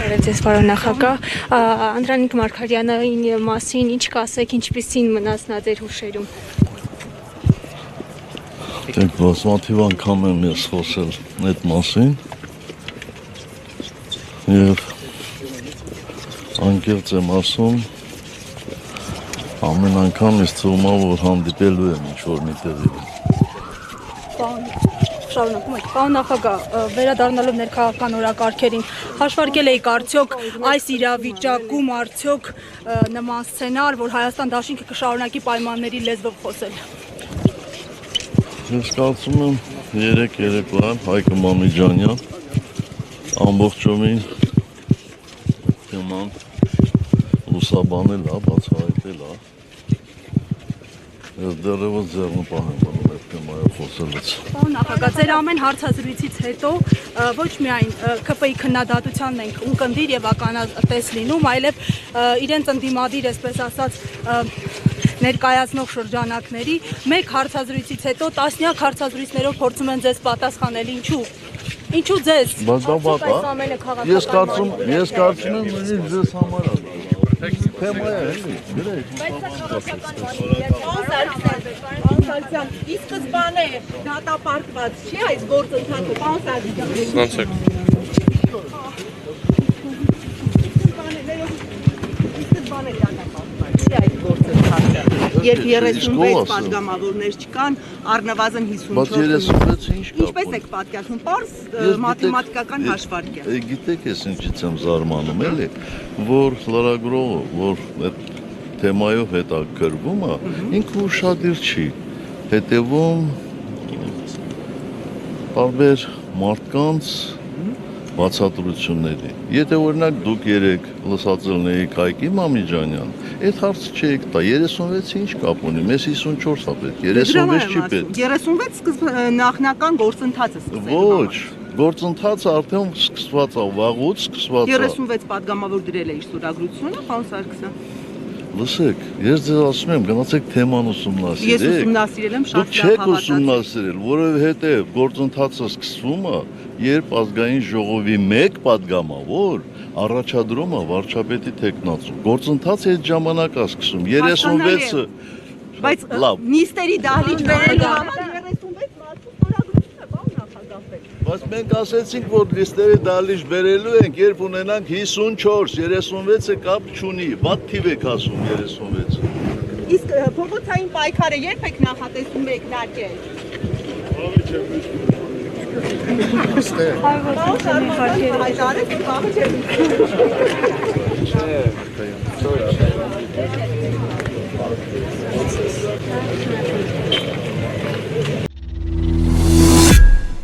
Բարև ձեզ, պարոն նախագահ, Անդրանիկ Մարգարյանի մասին ինչ կասեք, ինչպիսին մնացնա ձեր հուշերում։ Դեք բազմաթիվ անգամ եմ ես խոսել այդ մասին և անկեղծ եմ ասում, ամեն անգամ ես թվում է, որ հանդիպելու եմ ինչ-որ մի տեղի։ Շարունակում եք, պարոն նախագահ, վերադառնալով ներքաղաքական օրակարգերին, հաշվարկել եք արդյոք այս իրավիճակում արդյոք նման սցենար, որ Հայաստան դաշինքը կշարունակի պայմանների լեզվով խոսել։ Ես կարծում եմ 3 երեկոյան Հայկ Մամիջանյան ամբողջովին թեման լուսաբանել է, բացահայտել է։ Ես դեռևս ձեռնպահ եմ մնում այդ թեմայով խոսելուց։ Պարոն նախագահ, ձեր ամեն հարցազրույցից հետո ոչ միայն ՔՊ-ի քննադատությանն ենք ունկնդիր եւ ականատես լինում, այլև իրենց ընդդիմադիր, այսպես ասած, ներկայացնող շրջանակների մեկ հարցազրույցից հետո տասնյակ հարցազրույցներով փորձում են ձեզ պատասխանել, ինչու ձեզ։ Ես կարծում եմ նույնիսկ ձեզ համար է։ Թեմա է, գրեք։ Պարոն Սարգսյան, ի սկզբանե դատապարտված չի այս գործընթացը, պարոն Սարգսյան։ Երբ 36 պատգամավորներ չկան, առնվազն 54։ Ինչպես եք պատկերացնում, պարզ մաթեմատիկական հաշվարկ է։ Գիտեք ես ինչից եմ զարմանում, էլի, որ լրագրողը, որ այդ թեմայով հետաքրվում է, ինքը ուշադիր չի, հետևում տարբեր մարդկանց բացատրությունների։ Եթե օրինակ դուք երեք լսած ելնեիք Հայկ Մամիջանյան, այդ հարցը չէիք տա, 36-ը ինչ կապ ունի, մեզ 54 է պետք, 36 չի պետք։ 36 նախնական գործընթացը սկսել։ Ոչ, գործընթացը արդեն սկսված է, վաղուց սկսված է։ 36 պատգամավոր դրել է իր ստորագրությունը, պարոն Սարգսյան։ Լսեք, ես ձեզ ասում եմ, գնացեք թեման ուսումնասիրեք։ Ես ուսումնասիրել եմ, շատ լավ հավատացել։ Դուք չեք ուսումնասիրել, որովհետև գործընթացը սկսվում է, երբ ազգային ժողովի մեկ պատգամավոր առաջադրում է վարչապետի թեկնածու։ Գործընթացը այդ ժամանակ է սկսում, 36-ը։ Բայց նիստերի դահլիճ բերելու համար 36 մարդու ստորագրություն է, պարոն նախագահ։ Բայց մենք ասեցինք, որ նիստերի դահլիճ բերելու ենք, երբ ունենանք 54, 36-ը կապ չունի, վատ թիվ եք ասում 36-ը։ Իսկ փողոցային պայքարը երբ եք նախատեսում մեկնարկել։ Հայ